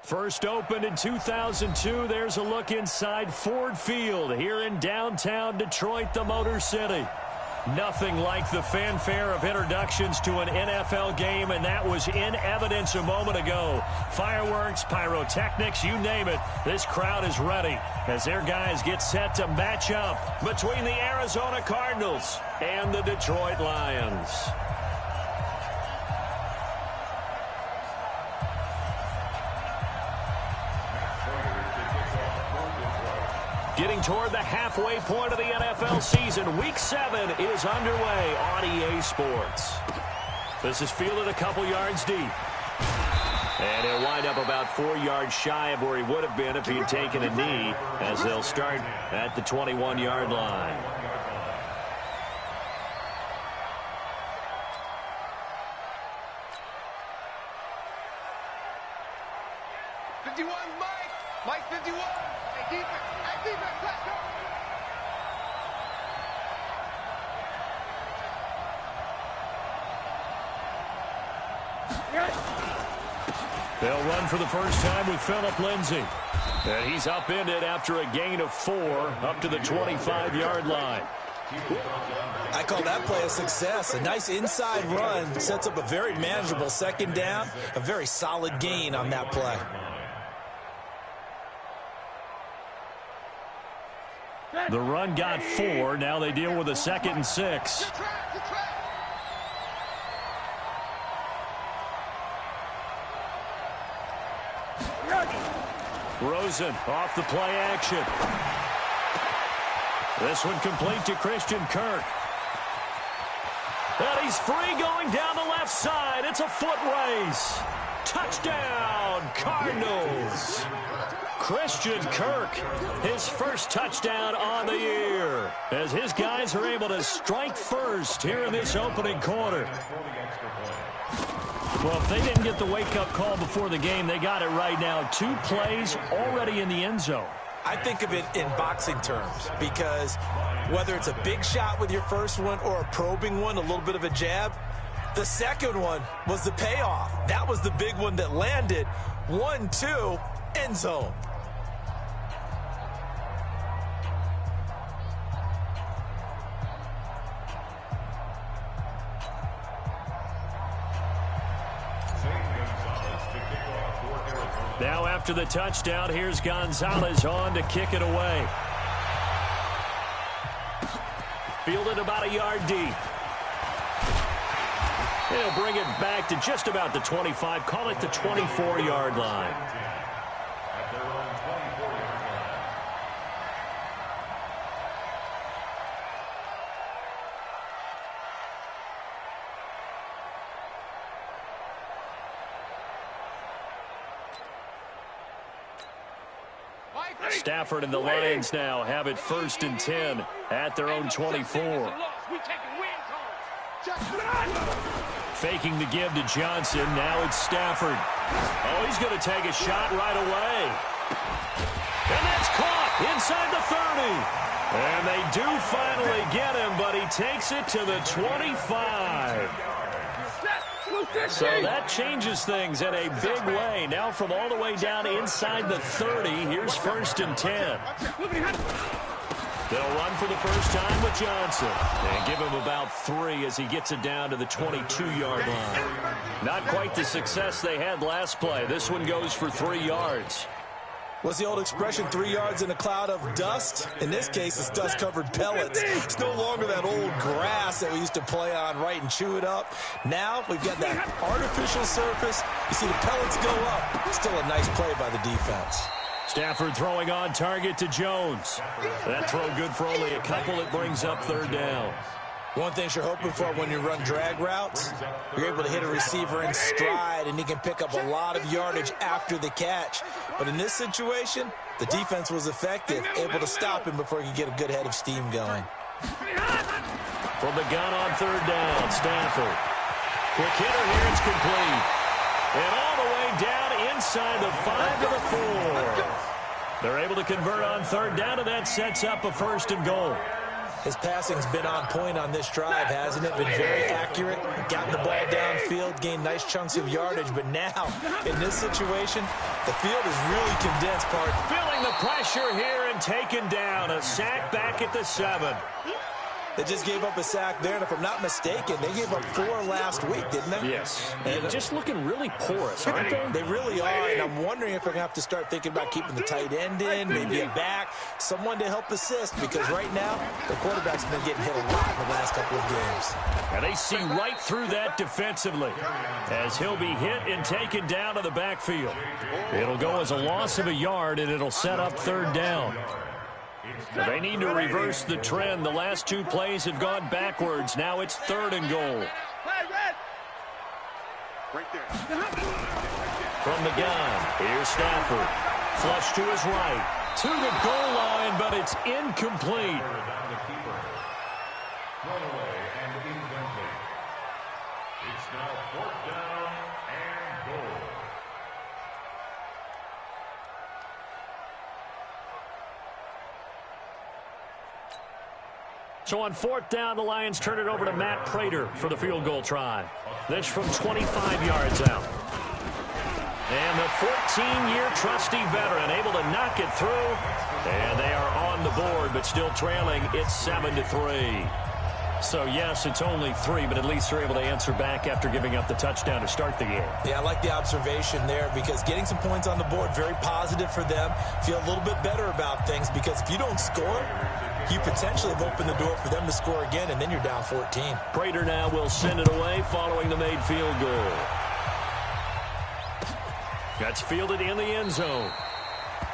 First opened in 2002, there's a look inside Ford Field here in downtown Detroit, the Motor City. Nothing like the fanfare of introductions to an NFL game, and that was in evidence a moment ago. Fireworks, pyrotechnics, you name it. This crowd is ready as their guys get set to match up between the Arizona Cardinals and the Detroit Lions. Getting toward the halfway point of the NFL season, Week 7 is underway on EA Sports. This is fielded a couple yards deep. And he'll wind up about 4 yards shy of where he would have been if he had taken a knee, as they'll start at the 21-yard line. Mike 51. Hey, defense, let's go. They'll run for the first time with Phillip Lindsay. And he's upended after a gain of 4 up to the 25-yard line. I call that play a success. A nice inside run sets up a very manageable second down. A very solid gain on that play. The run got 4. Now they deal with a 2nd and 6. Rosen off the play action. This one complete to Christian Kirk. And he's free going down the left side. It's a foot race. Touchdown, Cardinals. Christian Kirk, his first touchdown on the year, as his guys are able to strike first here in this opening quarter. Well, if they didn't get the wake-up call before the game, they got it right now. 2 plays already in the end zone. I think of it in boxing terms, because whether it's a big shot with your first one or a probing one, a little bit of a jab, the second one was the payoff. That was the big one that landed. 1-2, end zone. Now after the touchdown, here's Gonzalez on to kick it away. Fielded about a yard deep. He'll bring it back to just about the 25, call it the 24-yard line. Stafford and the Lions now have it 1st and 10 at their own 24. Faking the give to Johnson. Now it's Stafford. Oh, he's going to take a shot right away. And that's caught inside the 30. And they do finally get him, but he takes it to the 25. So that changes things in a big way. Now from all the way down inside the 30, here's 1st and 10. They'll run for the first time with Johnson and give him about 3 as he gets it down to the 22-yard line. Not quite the success they had last play. This one goes for 3 yards. What's the old expression, 3 yards in a cloud of dust? In this case, it's dust-covered pellets. It's no longer that old grass that we used to play on, right, and chew it up. Now we've got that artificial surface. You see the pellets go up. Still a nice play by the defense. Stafford throwing on target to Jones. That throw good for only a couple. It brings up 3rd down. One thing you're hoping for when you run drag routes, you're able to hit a receiver in stride, and he can pick up a lot of yardage after the catch. But in this situation, the defense was effective, able to stop him before he could get a good head of steam going. From the gun on 3rd down, Stafford. Quick hitter here, it's complete. And all the way down inside the 5 to the 4. They're able to convert on 3rd down, and that sets up a 1st and goal. His passing's been on point on this drive, hasn't it? Been very accurate, gotten the ball downfield, gained nice chunks of yardage, but now, in this situation, the field is really condensed, Park. Feeling the pressure here and taken down. A sack back at the 7. They just gave up a sack there, and if I'm not mistaken, they gave up 4 last week, didn't they? Yes. And just looking really porous, aren't they? They really are, and I'm wondering if we're going to have to start thinking about keeping the tight end in, maybe a back, someone to help assist, because right now, the quarterback's been getting hit a lot in the last couple of games. And they see right through that defensively as he'll be hit and taken down to the backfield. It'll go as a loss of a yard, and it'll set up 3rd down. They need to reverse the trend. The last 2 plays have gone backwards. Now it's 3rd and goal. From the gun, here's Stafford. Flush to his right. To the goal line, but it's incomplete. It's now 4th down and goal. So on 4th down, the Lions turn it over to Matt Prater for the field goal try. This from 25 yards out. And the 14-year trusty veteran able to knock it through. And they are on the board, but still trailing. It's 7-3. So, yes, it's only 3, but at least they're able to answer back after giving up the touchdown to start the game. Yeah, I like the observation there because getting some points on the board, very positive for them. Feel a little bit better about things because if you don't score, you potentially have opened the door for them to score again, and then you're down 14. Prater now will send it away following the made field goal. That's fielded in the end zone.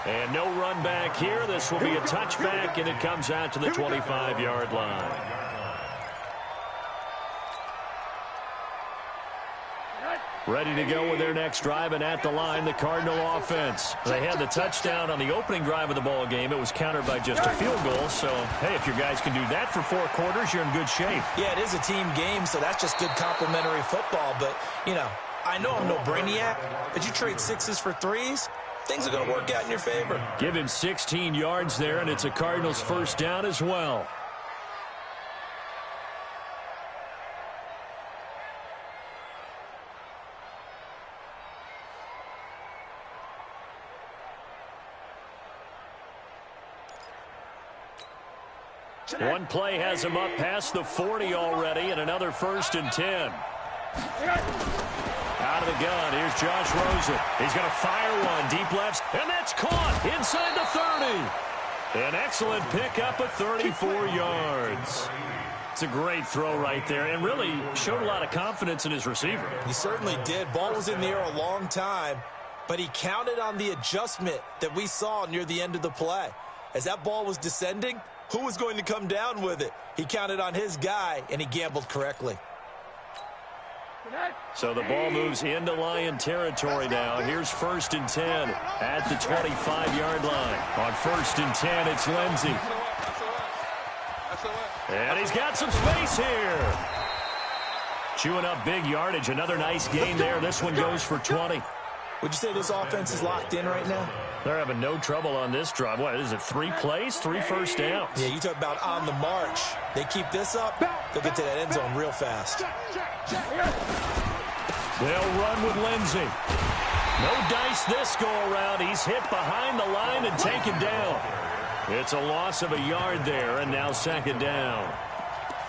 And no run back here. This will be a touchback, and it comes out to the 25-yard line. Ready to go with their next drive, and at the line, the Cardinal offense. They had the touchdown on the opening drive of the ball game. It was countered by just a field goal. So, hey, if your guys can do that for 4 quarters, you're in good shape. Yeah, it is a team game, so that's just good complimentary football. But, you know, I know I'm no brainiac, but you trade 6s for 3s, things are going to work out in your favor. Give him 16 yards there, and it's a Cardinals 1st down as well. One play has him up past the 40 already, and another 1st and 10. Out of the gun, here's Josh Rosen. He's going to fire one deep left, and that's caught inside the 30. An excellent pickup of 34 yards. It's a great throw right there, and really showed a lot of confidence in his receiver. He certainly did. Ball was in the air a long time, but he counted on the adjustment that we saw near the end of the play. As that ball was descending, who was going to come down with it? He counted on his guy, and he gambled correctly. So the ball moves into Lion territory now. Here's 1st and 10 at the 25-yard line. On 1st and 10, it's Lindsey. And he's got some space here. Chewing up big yardage. Another nice gain there. This one goes for 20. Would you say this offense is locked in right now? They're having no trouble on this drive. What is it, 3 plays, 3 first downs? Yeah, you talk about on the march. They keep this up, they'll get to that end zone real fast. They'll run with Lindsey. No dice this go-around. He's hit behind the line and taken down. It's a loss of a yard there, and now 2nd down.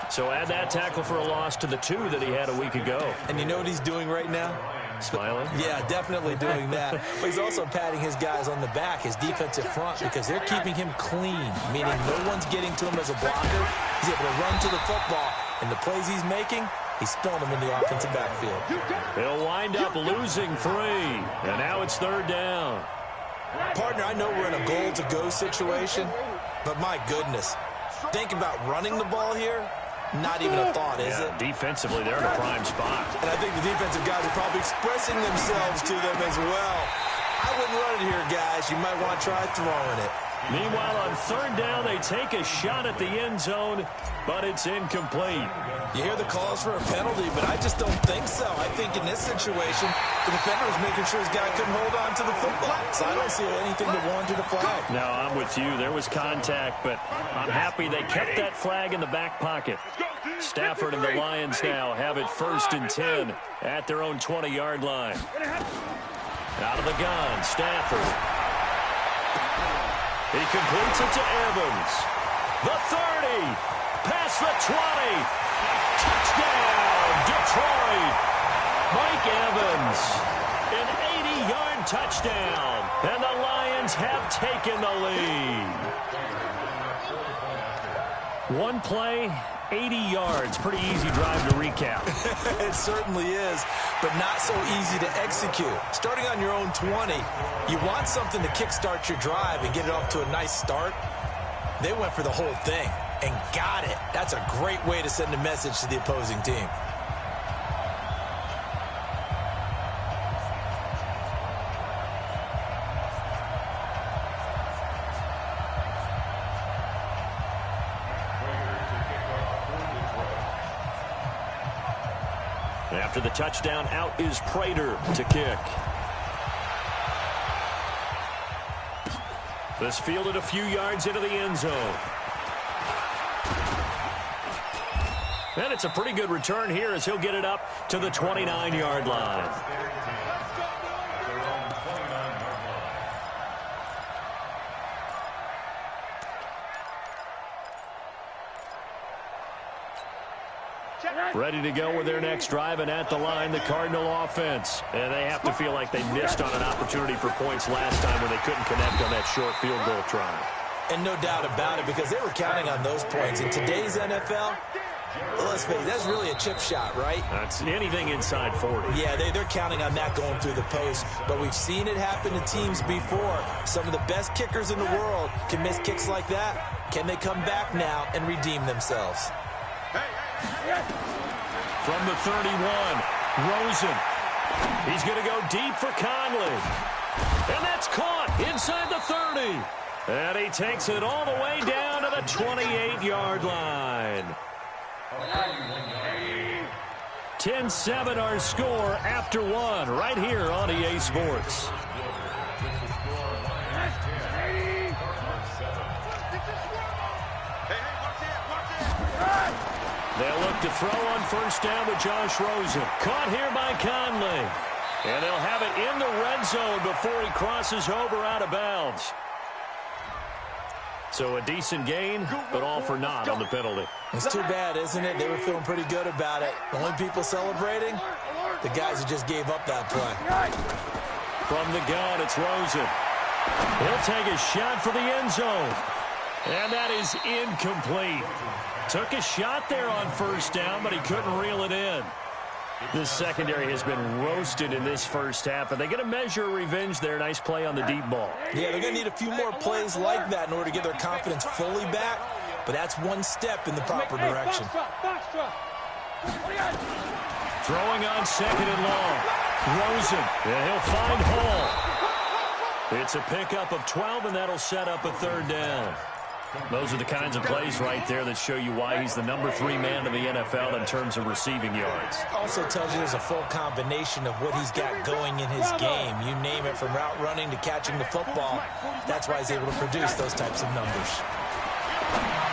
So add that tackle for a loss to the 2 that he had a week ago. And you know what he's doing right now? Smiling? Yeah, definitely doing that. But he's also patting his guys on the back, his defensive front, because they're keeping him clean, meaning no one's getting to him as a blocker. He's able to run to the football, and the plays he's making, he's throwing them in the offensive backfield. He'll wind up losing 3, and now it's 3rd down. Partner, I know we're in a goal-to-go situation, but my goodness, think about running the ball here. Not even a thought, is it? Defensively, they're in a prime spot. And I think the defensive guys are probably expressing themselves to them as well. I wouldn't run it here, guys. You might want to try throwing it. Meanwhile, on third down, they take a shot at the end zone, but it's incomplete. You hear the calls for a penalty, but I just don't think so. I think in this situation, the defender was making sure his guy couldn't hold on to the football. So I don't see anything that warranted a flag. No, I'm with you. There was contact, but I'm happy they kept that flag in the back pocket. Stafford and the Lions now have it 1st and 10 at their own 20-yard line. Out of the gun, Stafford. He completes it to Evans. The 30, past the 20. Touchdown, Detroit. Mike Evans, an 80-yard touchdown, and the Lions have taken the lead. One play, 80 yards. Pretty easy drive to recap. It certainly is, but not so easy to execute. Starting on your own 20, you want something to kickstart your drive and get it off to a nice start. They went for the whole thing and got it. That's a great way to send a message to the opposing team. After the touchdown, out is Prater to kick. This fielded a few yards into the end zone. And it's a pretty good return here as he'll get it up to the 29-yard line. Ready to go with their next drive, and at the line, the Cardinal offense. And they have to feel like they missed on an opportunity for points last time when they couldn't connect on that short field goal try. And no doubt about it, because they were counting on those points. In today's NFL, let's face it, that's really a chip shot, right? That's anything inside 40. Yeah, they're counting on that going through the post. But we've seen it happen to teams before. Some of the best kickers in the world can miss kicks like that. Can they come back now and redeem themselves? From the 31, Rosen. He's going to go deep for Conley. And that's caught inside the 30. And he takes it all the way down to the 28-yard line. 10-7 our score after one right here on EA Sports. They'll look to throw on first down with Josh Rosen. Caught here by Conley. And they'll have it in the red zone before he crosses over out of bounds. So a decent gain, but all for naught on the penalty. It's too bad, isn't it? They were feeling pretty good about it. The only people celebrating, the guys who just gave up that play. From the gun, it's Rosen. He'll take a shot for the end zone. And that is incomplete. Took a shot there on first down, but he couldn't reel it in. This secondary has been roasted in this first half. Are they going to measure revenge there? Nice play on the deep ball. Yeah, they're going to need a few more plays like that in order to get their confidence fully back. But that's one step in the proper direction. Throwing on second and long. Rosen, and he'll find Hall. It's a pickup of 12, and that'll set up a third down. Those are the kinds of plays right there that show you why he's the number 3 man in the NFL in terms of receiving yards. Also tells you there's a full combination of what he's got going in his game. You name it, from route running to catching the football. That's why he's able to produce those types of numbers.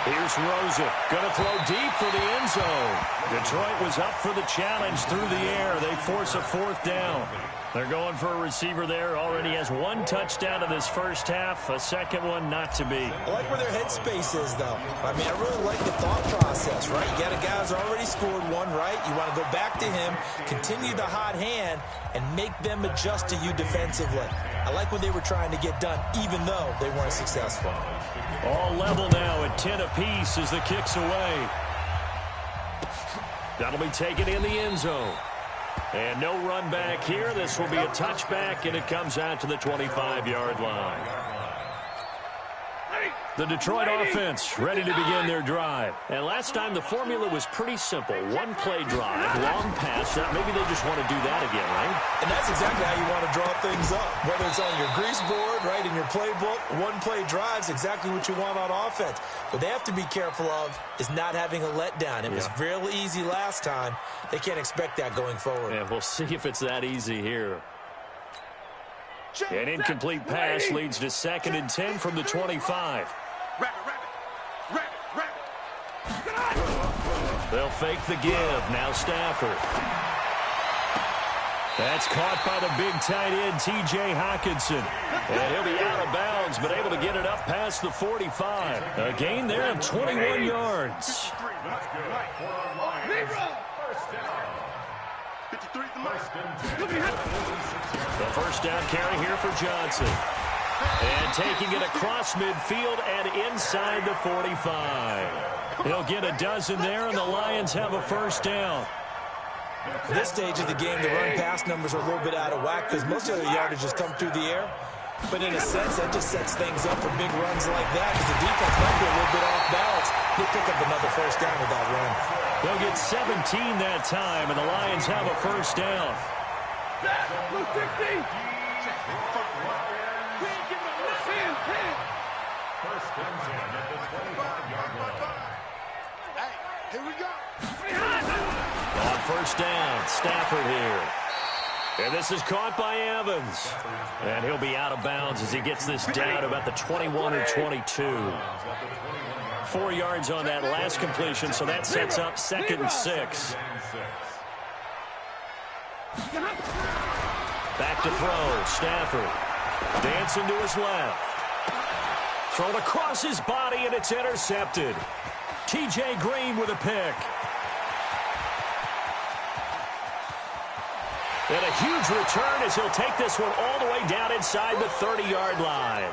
Here's Rosen. Going to throw deep for the end zone. Detroit was up for the challenge through the air. They force a fourth down. They're going for a receiver there. Already has 1 touchdown in this first half. A second one not to be. I like where their headspace is, though. I mean, I really like the thought process, right? You got a guy who's already scored one, right? You want to go back to him, continue the hot hand, and make them adjust to you defensively. I like what they were trying to get done, even though they weren't successful. All level now at 10 apiece as the kick's away. That'll be taken in the end zone. And no run back here. This will be a touchback, and it comes out to the 25-yard line. The Detroit offense ready to begin their drive. And last time the formula was pretty simple. One-play drive, long pass. Maybe they just want to do that again, right? And that's exactly how you want to draw things up. Whether it's on your grease board, right, in your playbook, one-play drive's exactly what you want on offense. What they have to be careful of is not having a letdown. It was real easy last time. They can't expect that going forward. Yeah, we'll see if it's that easy here. An incomplete pass leads to 2nd and 10 from the 25. They'll fake the give. Now Stafford. That's caught by the big tight end, T.J. Hockenson. And he'll be out of bounds, but able to get it up past the 45. A gain there of 21 yards. The first down carry here for Johnson. And taking it across midfield and inside the 45. He'll get a dozen there, and the Lions have a first down. At this stage of the game, the run-pass numbers are a little bit out of whack because most of the yardage has come through the air. But in a sense, that just sets things up for big runs like that because the defense might be a little bit off balance. He'll pick up another first down with that run. They'll get 17 that time, and the Lions have a first down. Here we go. On first down, Stafford here. And this is caught by Evans. And he'll be out of bounds as he gets this down about the 21 or 22. 4 yards on that last completion, so that sets up 2nd and 6. Back to throw, Stafford. Dancing to his left. Thrown across his body, and it's intercepted. T.J. Green with a pick. And a huge return as he'll take this one all the way down inside the 30-yard line.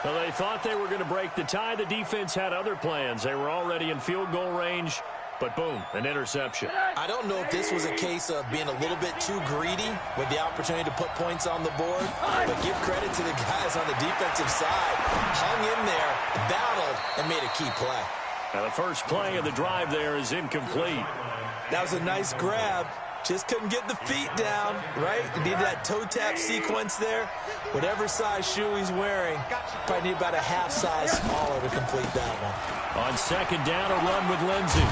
Well, they thought they were going to break the tie. The defense had other plans. They were already in field goal range, but boom, an interception. I don't know if this was a case of being a little bit too greedy with the opportunity to put points on the board, but give credit to the guys on the defensive side. Hung in there, battled, and made a key play. Now the first play of the drive there is incomplete. That was a nice grab. Just couldn't get the feet down, right? He needed that toe tap sequence there. Whatever size shoe he's wearing, probably need about a half size smaller to complete that one. On second down, a run with Lindsey.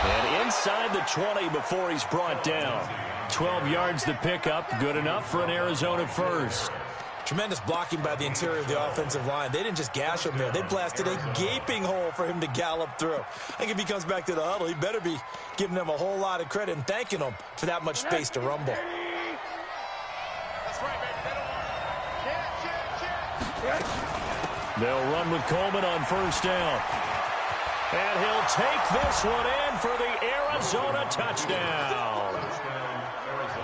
And inside the 20 before he's brought down. 12 yards the pickup, good enough for an Arizona first. Tremendous blocking by the interior of the offensive line. They didn't just gash him there. They blasted a gaping hole for him to gallop through. I think if he comes back to the huddle, he better be giving them a whole lot of credit and thanking them for that much space to rumble. That's right, baby. They'll run with Coleman on first down. And he'll take this one in for the Arizona touchdown.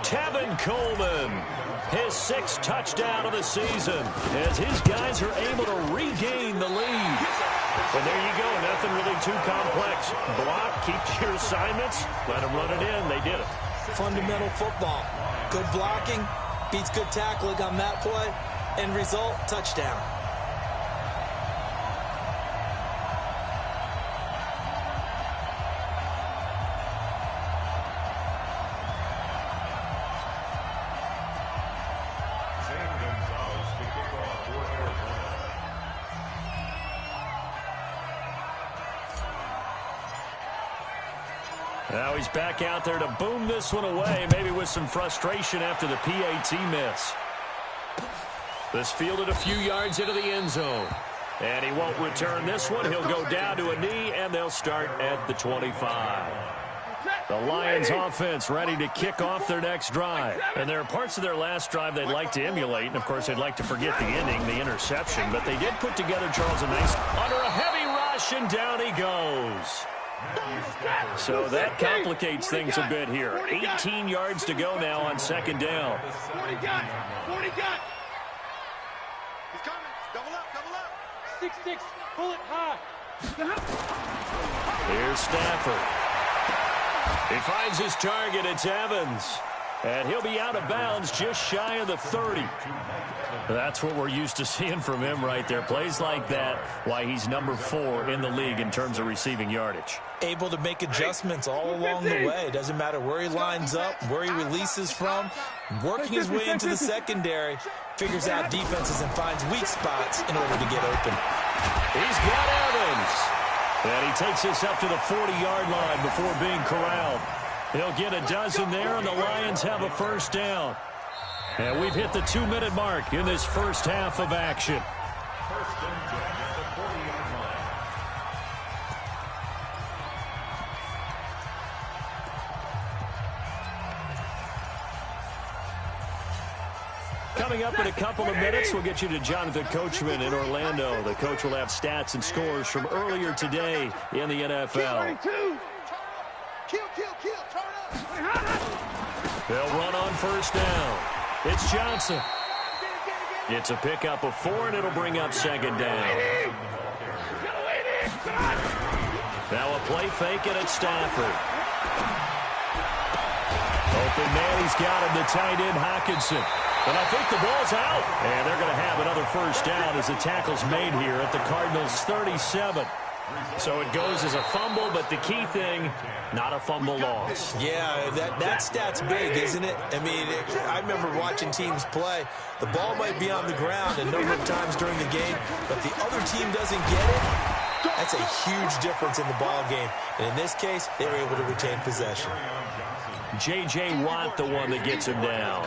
Tevin Coleman. His 6th touchdown of the season as his guys are able to regain the lead. And there you go, nothing really too complex. Block, keep to your assignments, let them run it in. They did it. Fundamental football. Good blocking, beats good tackling on that play, end result, touchdown. Now he's back out there to boom this one away, maybe with some frustration after the PAT miss. This fielded a few yards into the end zone. And he won't return this one. He'll go down to a knee, and they'll start at the 25. The Lions offense ready to kick off their next drive. And there are parts of their last drive they'd like to emulate. And, of course, they'd like to forget the ending, the interception. But they did put together, Charles, a nice under a heavy rush, and down he goes. So that complicates things a bit here. 18 yards to go now on second down. 40 gun. 40 gun. He's coming. Double up. Double up. 6-6. Pull it high. Here's Stafford. He finds his target. It's Evans. And he'll be out of bounds just shy of the 30. That's what we're used to seeing from him right there. Plays like that, why he's number 4 in the league in terms of receiving yardage. Able to make adjustments all along the way. Doesn't matter where he lines up, where he releases from. Working his way into the secondary. Figures out defenses and finds weak spots in order to get open. He's got Evans. And he takes us up to the 40-yard line before being corralled. He'll get a dozen there, and the Lions have a first down. And we've hit the 2-minute mark in this first half of action. First and 10 at the 40-yard line. Coming up in a couple of minutes, we'll get you to Jonathan Coachman in Orlando. The coach will have stats and scores from earlier today in the NFL. They'll run on first down. It's Johnson. It's a pickup of 4, and it'll bring up second down. Now a play fake, and it's Stafford. Open man, he's got him, the tight end, Hockenson. And I think the ball's out. And they're going to have another first down as the tackle's made here at the Cardinals' 37. So it goes as a fumble, but the key thing, not a fumble loss. Yeah, that stat's big, isn't it? I mean, I remember watching teams play. The ball might be on the ground a number of times during the game, but the other team doesn't get it. That's a huge difference in the ball game. And in this case, they were able to retain possession. J.J. Watt, the one that gets him down.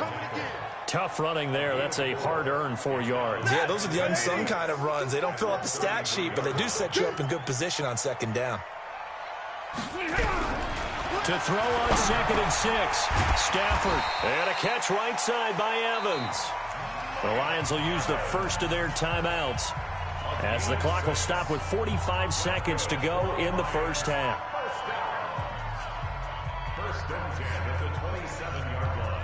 Tough running there. That's a hard-earned 4 yards. Yeah, those are the unsung kind of runs. They don't fill up the stat sheet, but they do set you up in good position on second down. To throw on second and 6. Stafford. And a catch right side by Evans. The Lions will use the first of their timeouts as the clock will stop with 45 seconds to go in the first half. First and 10 at the 27-yard line.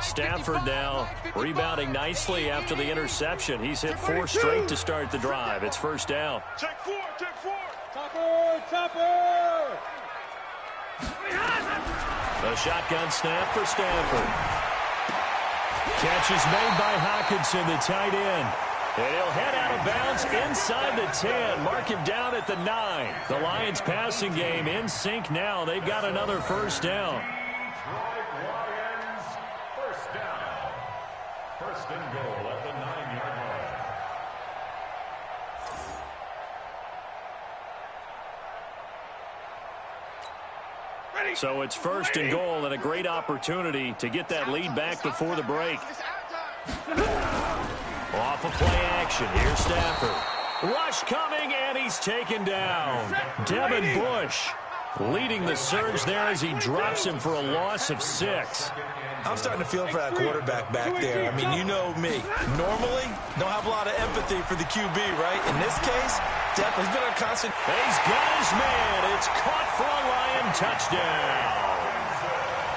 Stafford now rebounding nicely after the interception. He's hit 4 straight to start the drive. It's first down. Check 4, check 4. Topper! A shotgun snap for Stafford. Catch is made by Hockenson, the tight end. And he'll head out of bounds inside the 10. Mark him down at the 9. The Lions passing game in sync now. They've got another first down. First and goal at the 9-yard line. So it's first and goal and a great opportunity to get that lead back before the break. Off of play action. Here's Stafford. Rush coming, and he's taken down. Devin Bush leading the surge there as he drops him for a loss of 6. I'm starting to feel for that quarterback back there. I mean, you know me. Normally, don't have a lot of empathy for the QB, right? In this case, definitely been a constant. He's got his man. It's caught for a Lion touchdown.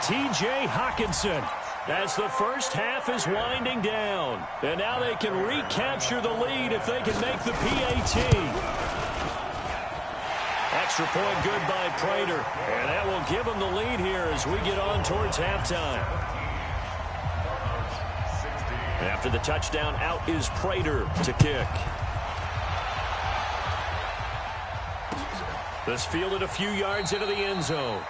T.J. Hockenson as the first half is winding down. And now they can recapture the lead if they can make the PAT. Extra point good by Prater. And that will give them the lead here as we get on towards halftime. After the touchdown, out is Prater to kick. This fielded a few yards into the end zone.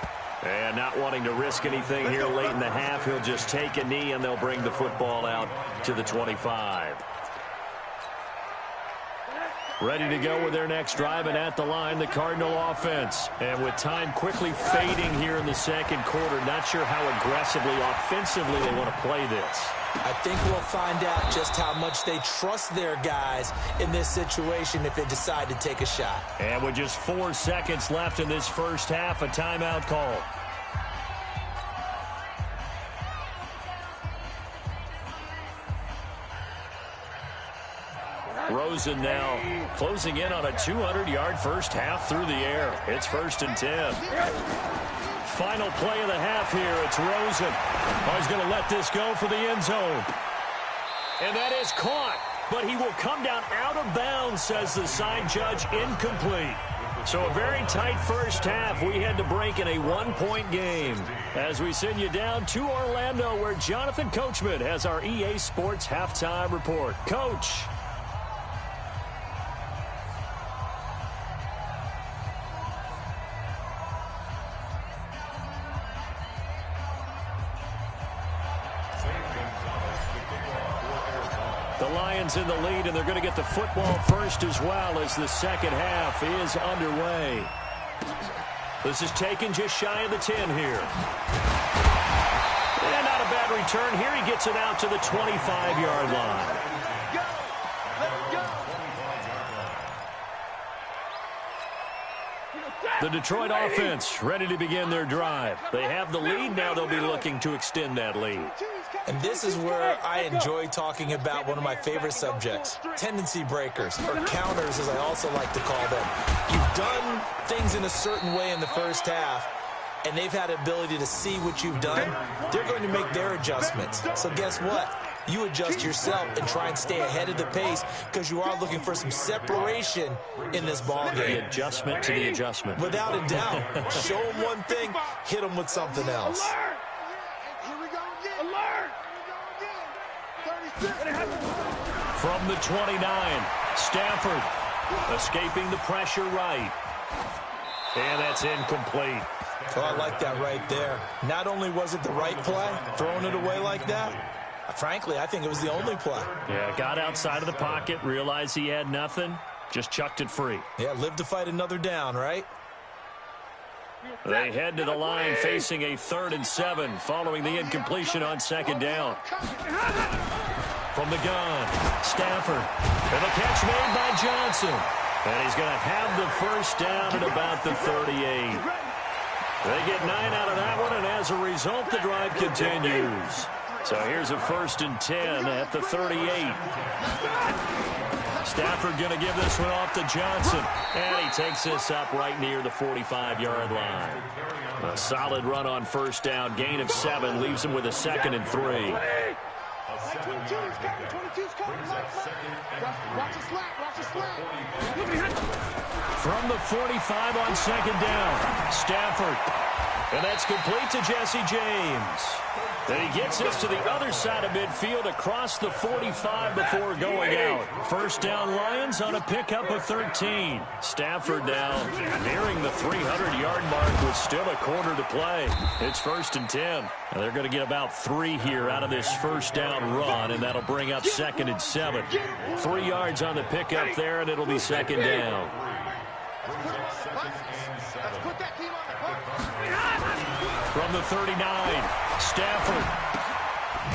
And not wanting to risk anything here late in the half, he'll just take a knee and they'll bring the football out to the 25. Ready to go with their next drive, and at the line, the Cardinal offense. And with time quickly fading here in the second quarter, not sure how aggressively, offensively they want to play this. I think we'll find out just how much they trust their guys in this situation if they decide to take a shot. And with just 4 seconds left in this first half, a timeout call. Rosen now closing in on a 200-yard first half through the air. It's first and 10. Final play of the half here. It's Rosen. Oh, he's going to let this go for the end zone. And that is caught. but he will come down out of bounds, says the side judge, incomplete. So a very tight first half. We had to break in a one-point game. As we send you down to Orlando, where Jonathan Coachman has our EA Sports halftime report. Coach. The Lions in the lead, and they're going to get the football first as well as the second half is underway. This is taken just shy of the 10 here. And not a bad return here. He gets it out to the 25-yard line. The Detroit offense ready to begin their drive. They have the lead. Now they'll be looking to extend that lead. And this is where I enjoy talking about one of my favorite subjects, tendency breakers, or counters as I also like to call them. You've done things in a certain way in the first half, and they've had the ability to see what you've done. They're going to make their adjustments. So guess what? You adjust yourself and try and stay ahead of the pace because you are looking for some separation in this ball game. The adjustment to the adjustment. Without a doubt. Show them one thing, hit them with something else. From the 29, Stafford escaping the pressure right. And that's incomplete. Oh, I like that right there. Not only was it the right play, throwing it away like that, frankly, I think it was the only play. Yeah, got outside of the pocket, realized he had nothing, just chucked it free. Yeah, live to fight another down, right? They head to the line facing a 3rd and 7 following the incompletion on second down. From the gun, Stafford. And the catch made by Johnson. And he's going to have the first down at about the 38. They get 9 out of that one, and as a result, the drive continues. So here's a 1st and 10 at the 38. Stafford going to give this one off to Johnson. And he takes this up right near the 45-yard line. A solid run on first down. Gain of 7 leaves him with a 2nd and 3. 22's coming. Watch the slap. Watch the slap. From the 45 on second down, Stafford. And that's complete to Jesse James. And he gets this to the other side of midfield across the 45 before going out. First down Lions on a pickup of 13. Stafford now nearing the 300-yard mark with still a quarter to play. It's 1st and 10. And they're going to get about 3 here out of this first down run, and that'll bring up 2nd and 7. 3 yards on the pickup there, and it'll be 2nd down. From the 39, Stafford.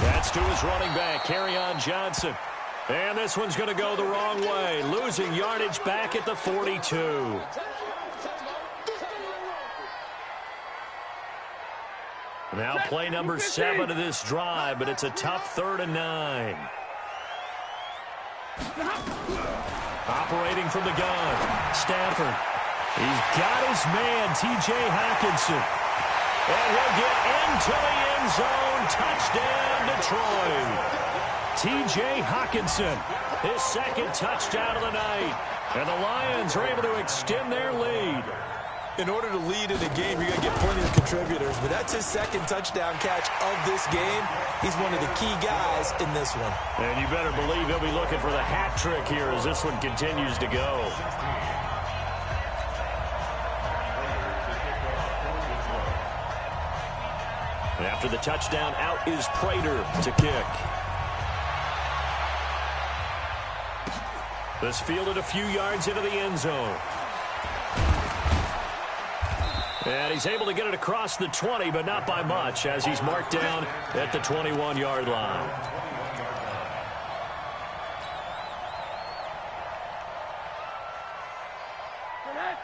That's to his running back, Kerryon Johnson. And this one's going to go the wrong way, losing yardage back at the 42. Now play number 7 of this drive, but it's a tough 3rd and 9. Operating from the gun, Stafford. He's got his man, T.J. Hockenson. And he'll get into the end zone. Touchdown, Detroit. T.J. Hockenson, his 2nd touchdown of the night. And the Lions are able to extend their lead. In order to lead in a game, you're going to get plenty of contributors. But that's his 2nd touchdown catch of this game. He's one of the key guys in this one. And you better believe he'll be looking for the hat trick here as this one continues to go. And after the touchdown, out is Prater to kick. This fielded a few yards into the end zone. And he's able to get it across the 20, but not by much, as he's marked down at the 21-yard line.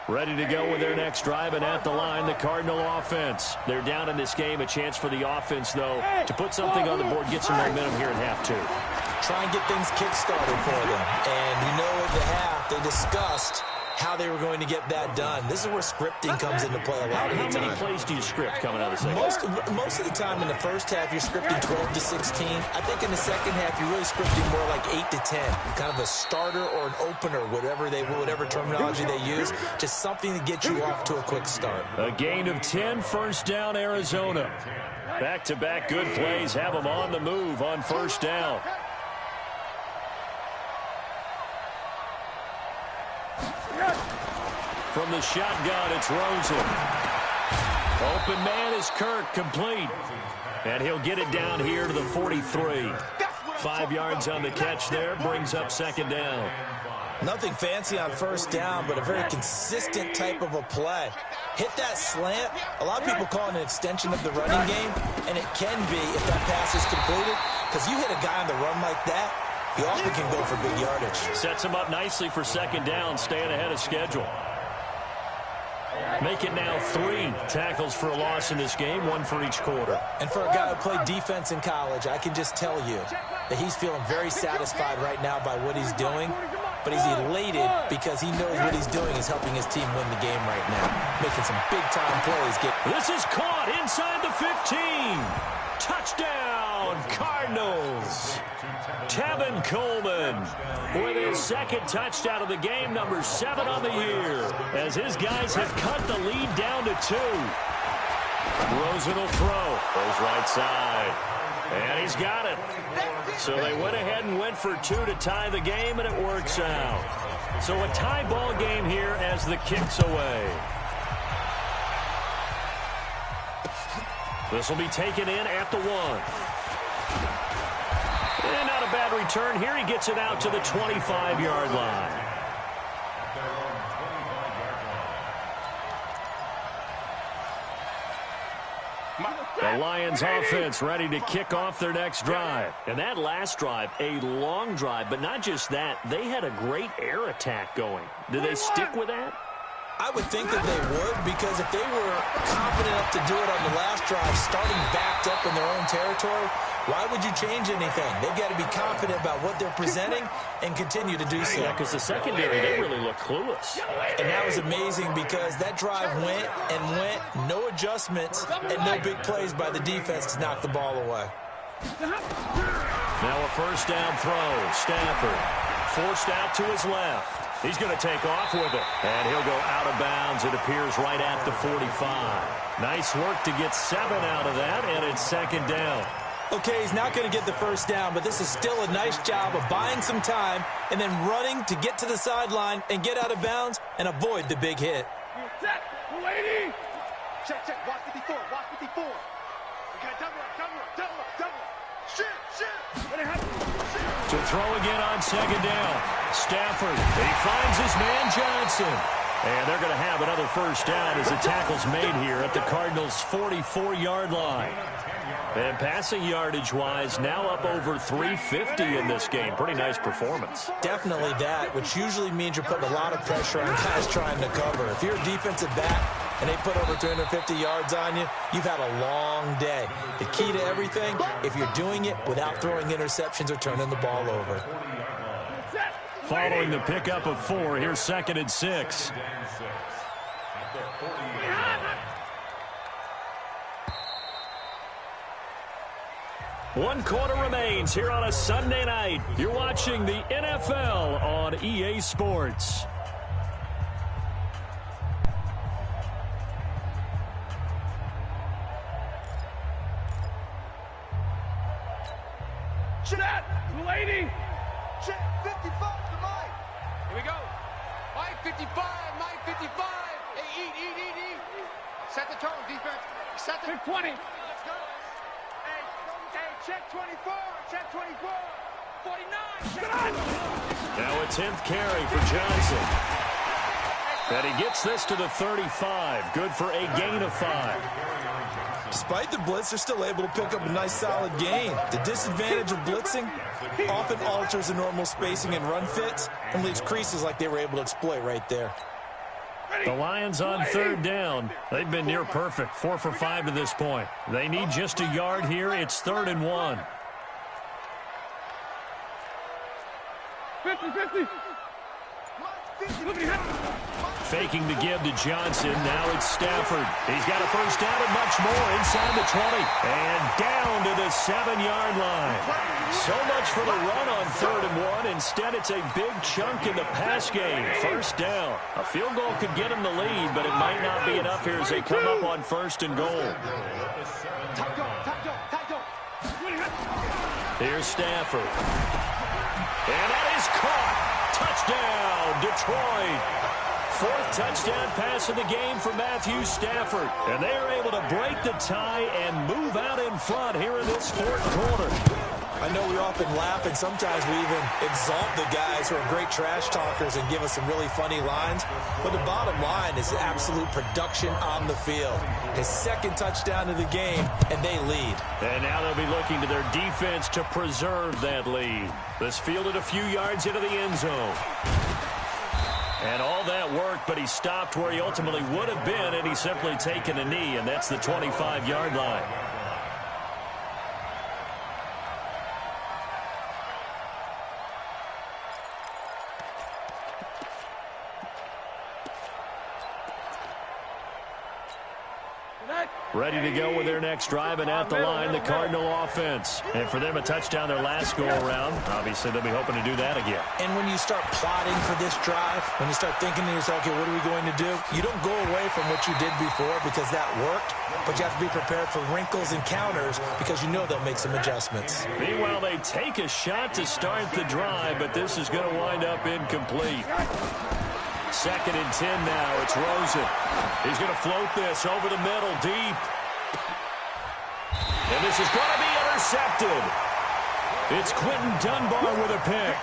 Ready to go with their next drive, and at the line, the Cardinal offense. They're down in this game. A chance for the offense, though, to put something on the board, get some momentum here in half 2. Try and get things kick-started for them. And you know at the half, they discussed how they were going to get that done. This is where scripting comes into play a lot of the time. How many plays do you script coming out of the second half? Most of the time in the first half, you're scripting 12 to 16. I think in the second half, you're really scripting more like 8 to 10. Kind of a starter or an opener, whatever terminology they use. Just something to get you off to a quick start. A gain of 10, first down, Arizona. Back-to-back good plays have them on the move on first down. From the shotgun, it's Rosen. Open man is Kirk, complete. And he'll get it down here to the 43. 5 yards on the catch there, brings up second down. Nothing fancy on first down, but a very consistent type of a play. Hit that slant. A lot of people call it an extension of the running game, and it can be if that pass is completed, because you hit a guy on the run like that, he often can go for big yardage. Sets him up nicely for second down, staying ahead of schedule. Make it now 3 tackles for a loss in this game, 1 for each quarter. And for a guy who played defense in college, I can just tell you that he's feeling very satisfied right now by what he's doing. But he's elated because he knows what he's doing is helping his team win the game right now. Making some big-time plays. This is caught inside the 15. Touchdown, Cardinals. Tevin Coleman with his second touchdown of the game, number 7 on the year, as his guys have cut the lead down to 2. Rosen will throw. Goes right side. And he's got it. So they went ahead and went for 2 to tie the game, and it works out. So a tie ball game here as the kick's away. This will be taken in at the 1. And not a bad return here. He gets it out to the 25-yard line. The Lions offense ready to kick off their next drive. And that last drive, a long drive, but not just that. They had a great air attack going. Do they stick with that? I would think that they would, because if they were confident enough to do it on the last drive, starting backed up in their own territory, why would you change anything? They've got to be confident about what they're presenting and continue to do so. Yeah, because the secondary, they really look clueless. And that was amazing because that drive went and went, no adjustments, and no big plays by the defense to knock the ball away. Now a first down throw. Stafford forced out to his left. He's going to take off with it. And he'll go out of bounds. It appears right at the 45. Nice work to get 7 out of that, and it's second down. Okay, he's not going to get the first down, but this is still a nice job of buying some time and then running to get to the sideline and get out of bounds and avoid the big hit. Set, 280. Check, watch 54, watch 54. We got double up. Shit. To throw again on second down. Stafford, he finds his man Johnson. And they're going to have another first down as the tackle's made here at the Cardinals' 44-yard line. And passing yardage-wise, now up over 350 in this game. Pretty nice performance. Definitely that, which usually means you're putting a lot of pressure on guys trying to cover. If you're a defensive back and they put over 250 yards on you, you've had a long day. The key to everything, if you're doing it without throwing interceptions or turning the ball over. Following the pickup of 4, here's 2nd and 6. One quarter remains here on a Sunday night. You're watching the NFL on EA Sports. Chat, 280. Check, 55 to Mike. Here we go. Mike 55, Mike 55. Hey, eat. Set the tone, defense. Set the 20. Let's go. Hey, check 24. Check 24. 49. Now a 10th carry for Johnson. And he gets this to the 35. Good for a gain of 5. Despite the blitz, they're still able to pick up a nice solid gain. The disadvantage of blitzing often alters the normal spacing and run fits and leaves creases like they were able to exploit right there. The Lions on 3rd down. They've been near perfect, 4 for 5 to this point. They need just a yard here. It's 3rd and 1. 50. Faking the give to Johnson. Now it's Stafford. He's got a first down and much more inside the 20. And down to the 7-yard line. So much for the run on 3rd and 1. Instead, it's a big chunk in the pass game. First down. A field goal could get him the lead, but it might not be enough here as they come up on 1st and goal. Here's Stafford. And that is caught. Touchdown, Detroit. 4th touchdown pass of the game for Matthew Stafford. And they are able to break the tie and move out in front here in this 4th quarter. I know we often laugh, and sometimes we even exalt the guys who are great trash talkers and give us some really funny lines. But the bottom line is absolute production on the field. His 2nd touchdown of the game, and they lead. And now they'll be looking to their defense to preserve that lead. This fielded a few yards into the end zone. And all that worked, but he stopped where he ultimately would have been, and he's simply taken a knee, and that's the 25-yard line. Ready to go with their next drive, and at the line, the Cardinal offense. And for them, a touchdown their last go-around. Obviously, they'll be hoping to do that again. And when you start plotting for this drive, when you start thinking to yourself, okay, what are we going to do? You don't go away from what you did before because that worked, but you have to be prepared for wrinkles and counters because you know they'll make some adjustments. Meanwhile, they take a shot to start the drive, but this is going to wind up incomplete. 2nd and 10 now. It's Rosen. He's going to float this over the middle, deep. And this is going to be intercepted. It's Quentin Dunbar with a pick.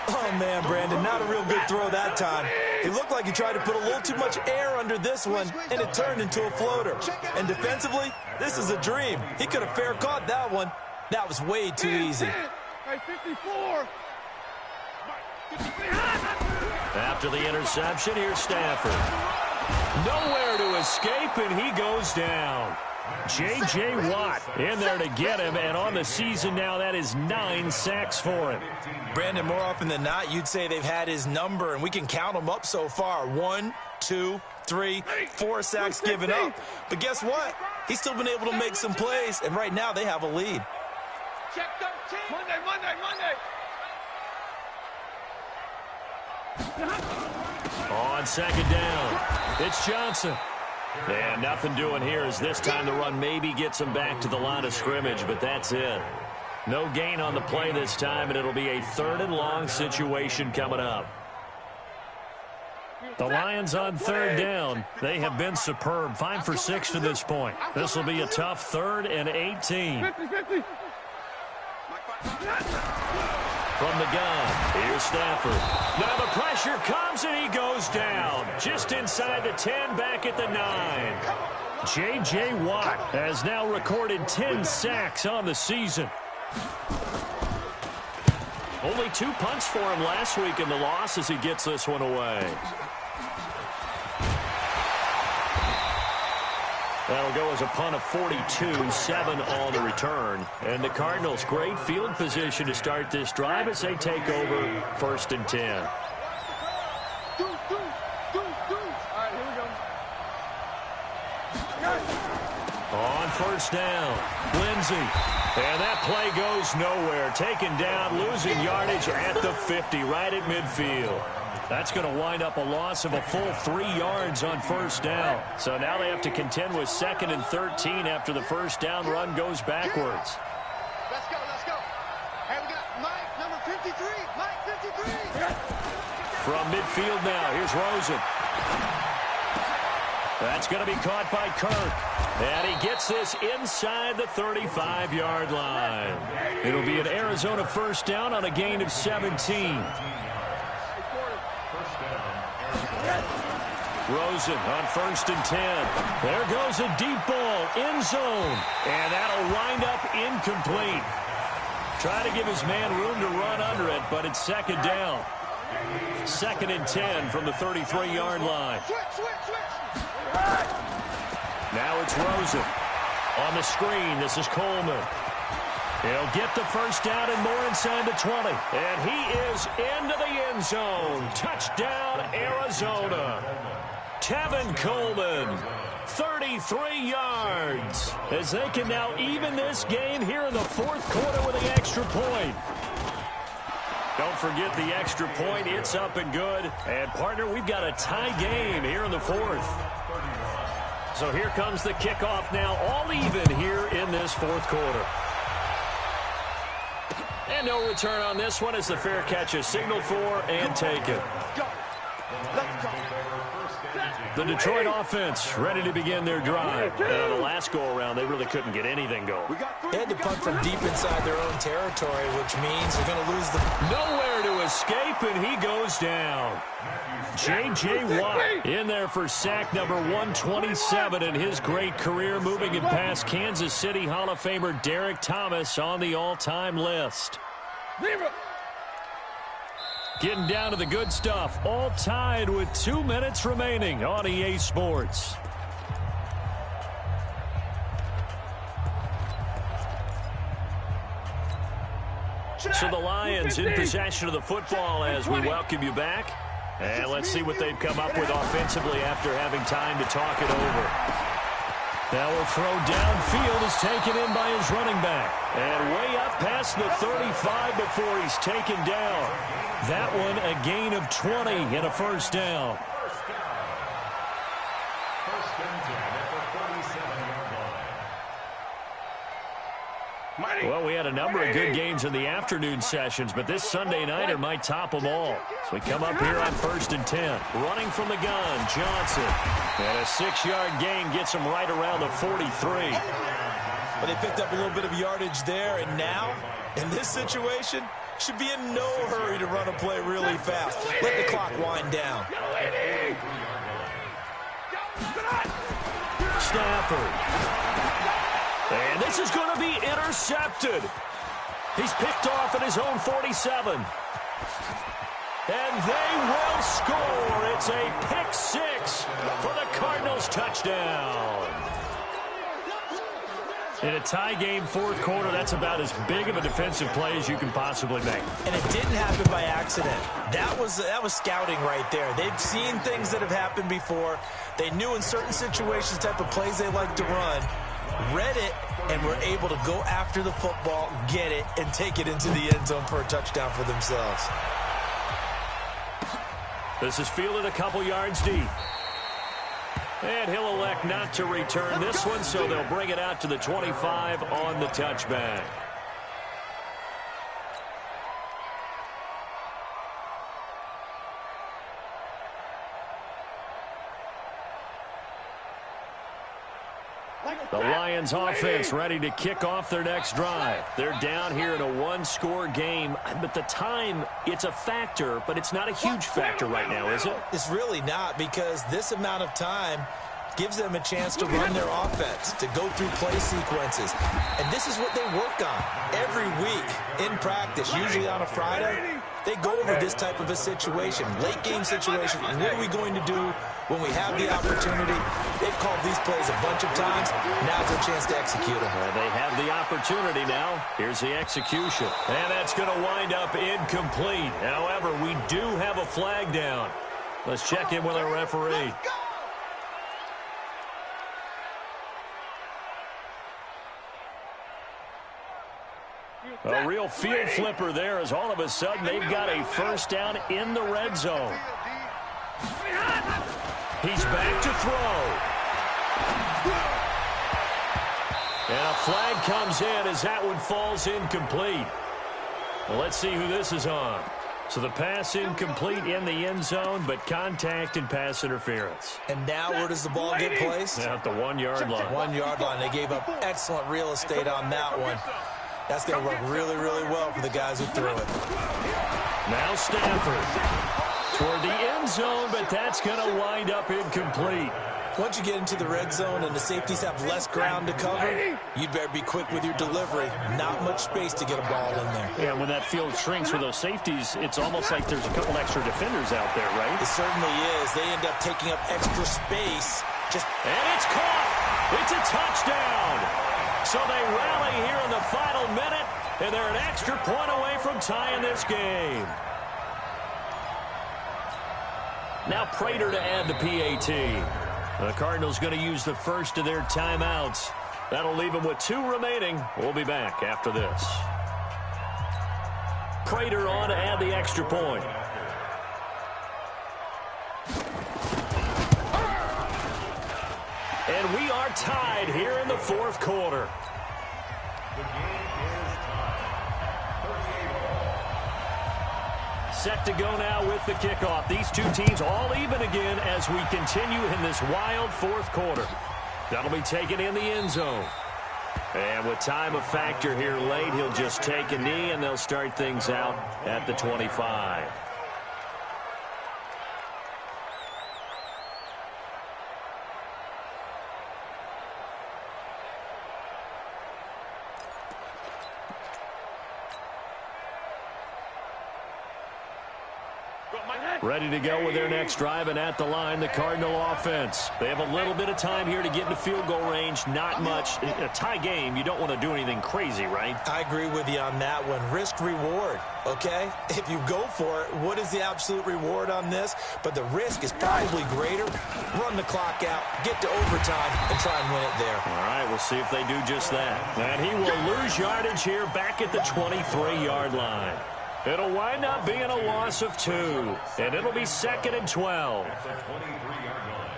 Oh, man, Brandon, not a real good throw that time. It looked like he tried to put a little too much air under this one, and it turned into a floater. And defensively, this is a dream. He could have fair caught that one. That was way too easy. Hey, 54. After the interception, here's Stafford. Nowhere to escape, and he goes down. J.J. Watt in there to get him, and on the season now, that is 9 sacks for him. Brandon, more often than not, you'd say they've had his number, and we can count them up so far. 1, 2, 3, 4 sacks given up. But guess what? He's still been able to make some plays, and right now they have a lead. Check 13. Monday. On 2nd down, it's Johnson. And nothing doing here as this time the run maybe gets him back to the line of scrimmage, but that's it. No gain on the play this time, and it'll be a 3rd and long situation coming up. The Lions on 3rd down. They have been superb. 5 for 6 to this point. This will be a tough 3rd and 18. 50. From the gun, here's Stafford. Now the pressure comes, and he goes down. Just inside the 10, back at the 9. J.J. Watt has now recorded 10 sacks on the season. Only 2 punts for him last week in the loss as he gets this one away. That'll go as a punt of 42, 7 on the return. And the Cardinals, great field position to start this drive as they take over 1st and 10. All right, here we go. On 1st down, Lindsey. And that play goes nowhere. Taken down, losing yardage at the 50, right at midfield. That's going to wind up a loss of a full 3 yards on 1st down. So now they have to contend with 2nd and 13 after the 1st down run goes backwards. Let's go. Hey, we got Mike, number 53. Mike, 53. From midfield now, here's Rosen. That's going to be caught by Kirk. And he gets this inside the 35-yard line. It'll be an Arizona 1st down on a gain of 17. Rosen on 1st and 10. There goes a deep ball, end zone. And that'll wind up incomplete. Try to give his man room to run under it, but it's 2nd down. 2nd and 10 from the 33-yard line. Now it's Rosen. On the screen, this is Coleman. He'll get the first down and more inside the 20. And he is into the end zone. Touchdown, Arizona. Tevin Coleman, 33 yards. As they can now even this game here in the fourth quarter with the extra point. Don't forget the extra point. It's up and good. And, partner, we've got a tie game here in the fourth. So here comes the kickoff now, all even here in this fourth quarter. And no return on this one as the fair catch is signaled for and taken. The Detroit offense ready to begin their drive. And on the last go-around, they really couldn't get anything going. They had to punt from deep inside their own territory, which means they're going to lose the... Nowhere to escape, and he goes down. J.J. Watt in there for sack number 127 in his great career, moving it past Kansas City Hall of Famer Derek Thomas on the all-time list. Getting down to the good stuff, all tied with 2 minutes remaining on EA Sports. So the Lions in possession of the football as we welcome you back. And let's see what they've come up with offensively after having time to talk it over. Now a throw downfield is taken in by his running back. And way up past the 35 before he's taken down. That one a gain of 20 and a first down. First and 10 at the 47-yard line. Well, we had a number of good games in the afternoon sessions, but this Sunday nighter might top them all. So we come up here on first and 10. Running from the gun, Johnson. And a 6-yard gain gets him right around the 43. But they picked up a little bit of yardage there, and now, in this situation, should be in no hurry to run a play really fast. Let the clock wind down. Stafford. And this is going to be intercepted. He's picked off at his own 47. And they will score. It's a pick six for the Cardinals touchdown. In a tie game fourth quarter, that's about as big of a defensive play as you can possibly make. And it didn't happen by accident. That was scouting right there. They've seen things that have happened before. They knew in certain situations the type of plays they like to run, read it, and were able to go after the football, get it, and take it into the end zone for a touchdown for themselves. This is fielded a couple yards deep. And he'll elect not to return this one, so they'll bring it out to the 25 on the touchback. The Lions offense ready to kick off their next drive. They're down here in a one-score game, but the time, it's a factor, but it's not a huge factor right now, is it? It's really not, because this amount of time gives them a chance to run their offense, to go through play sequences. And this is what they work on every week in practice, usually on a Friday. They go over this type of a situation, late game situation. What are we going to do when we have the opportunity? They've called these plays a bunch of times. Now's their chance to execute them. They have the opportunity now. Here's the execution. And that's going to wind up incomplete. However, we do have a flag down. Let's check in with our referee. A real field flipper there as all of a sudden they've got a first down in the red zone. He's back to throw. And a flag comes in as that one falls incomplete. Well, let's see who this is on. So the pass incomplete in the end zone, but contact and pass interference. And now where does the ball get placed? At the 1 yard line. 1 yard line. They gave up excellent real estate on that one. That's going to work really, really well for the guys who threw it. Now Stafford toward the end zone, but that's going to wind up incomplete. Once you get into the red zone and the safeties have less ground to cover, you'd better be quick with your delivery. Not much space to get a ball in there. Yeah, when that field shrinks with those safeties, it's almost like there's a couple extra defenders out there, right? It certainly is. They end up taking up extra space. And it's caught. It's a touchdown. So they rally here in the final minute, and they're an extra point away from tying this game. Now Prater to add the PAT. The Cardinals going to use the first of their timeouts. That'll leave them with 2 remaining. We'll be back after this. Prater on to add the extra point. And we are tied here in the fourth quarter. The game is tied. 38 all. Set to go now with the kickoff. These two teams all even again as we continue in this wild fourth quarter. That'll be taken in the end zone. And with time a factor here late, he'll just take a knee, and they'll start things out at the 25. Ready to go with their next drive, and at the line, the Cardinal offense. They have a little bit of time here to get into field goal range. Not much. In a tie game, you don't want to do anything crazy, right? I agree with you on that one. Risk-reward, okay? If you go for it, what is the absolute reward on this? But the risk is probably greater. Run the clock out, get to overtime, and try and win it there. All right, we'll see if they do just that. And he will lose yardage here back at the 23-yard line. It'll wind up being a loss of 2, and it'll be 2nd and 12. At the 23-yard line.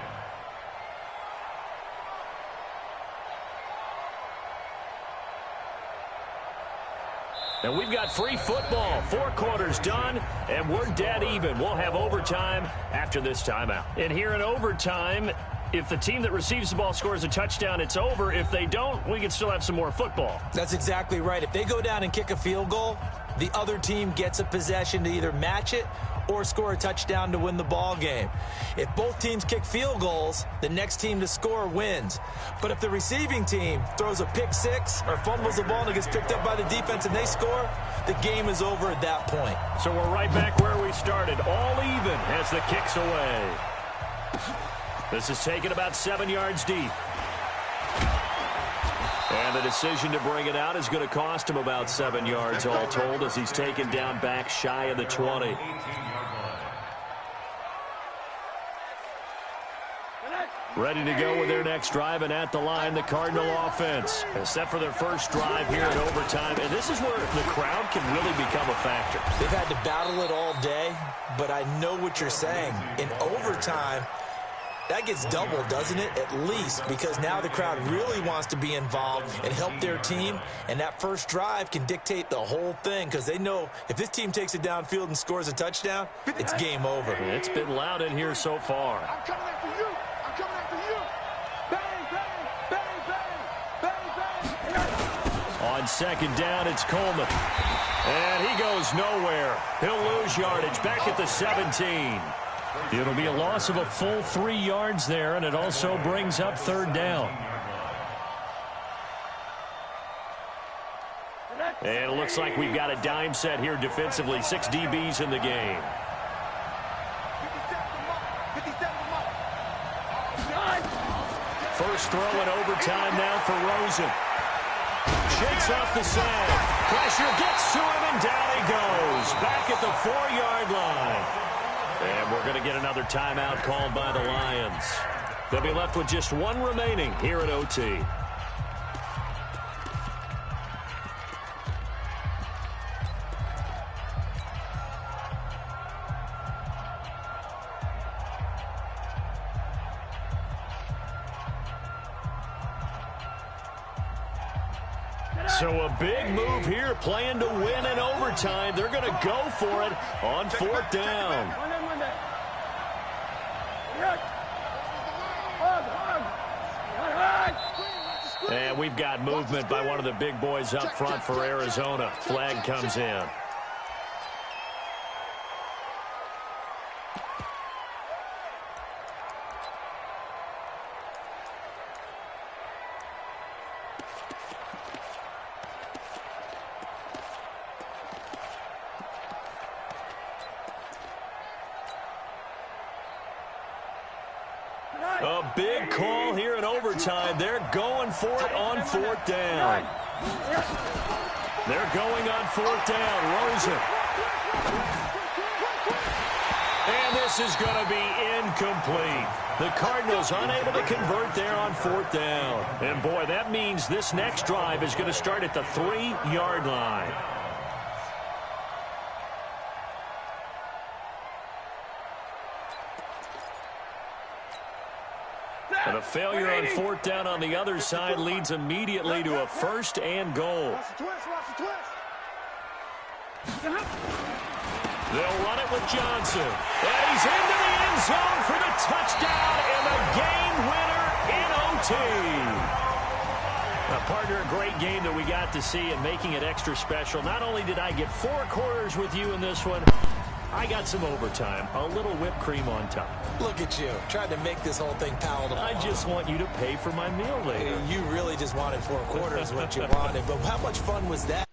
And we've got free football. 4 quarters done, and we're dead even. We'll have overtime after this timeout. And here in overtime, if the team that receives the ball scores a touchdown, it's over. If they don't, we can still have some more football. That's exactly right. If they go down and kick a field goal, the other team gets a possession to either match it or score a touchdown to win the ball game. If both teams kick field goals, the next team to score wins. But if the receiving team throws a pick six or fumbles the ball and it gets picked up by the defense and they score, the game is over at that point. So we're right back where we started, all even as the kick's away. This is taken about 7 yards deep. And the decision to bring it out is going to cost him about 7 yards all told as he's taken down back shy of the 20. Ready to go with their next drive, and at the line, the Cardinal offense is set for their first drive here in overtime. And this is where the crowd can really become a factor. They've had to battle it all day, but I know what you're saying. In overtime, that gets doubled, doesn't it? At least, because now the crowd really wants to be involved and help their team, and that first drive can dictate the whole thing because they know if this team takes it downfield and scores a touchdown, it's game over. It's been loud in here so far. I'm coming after you. I'm coming after you. Bang, bang, bang, bang, bang, bang. On second down, it's Coleman. And he goes nowhere. He'll lose yardage back at the 17. It'll be a loss of a full 3 yards there, and it also brings up third down. And it looks like we've got a dime set here defensively. 6 DBs in the game. First throw in overtime now for Rosen. Shakes off the sand. Pressure gets to him, and down he goes. Back at the 4-yard line. And we're going to get another timeout called by the Lions. They'll be left with just 1 remaining here at OT. So a big move here, playing to win in overtime. They're going to go for it on 4th down. And we've got movement by one of the big boys up front for Arizona. Flag comes in. A big call here in overtime. overtime. They're going for it on 4th down. They're going on 4th down. Rosen. And this is going to be incomplete. The Cardinals unable to convert there on 4th down. And, boy, that means this next drive is going to start at the 3-yard line. And a failure on 4th down on the other side leads immediately to a 1st and goal. They'll run it with Johnson. And he's into the end zone for the touchdown and the game winner in OT. Partner, a great game that we got to see and making it extra special. Not only did I get 4 quarters with you in this one, I got some overtime, a little whipped cream on top. Look at you, trying to make this whole thing palatable. I just want you to pay for my meal later. You really just wanted 4 quarters, what you wanted, but how much fun was that?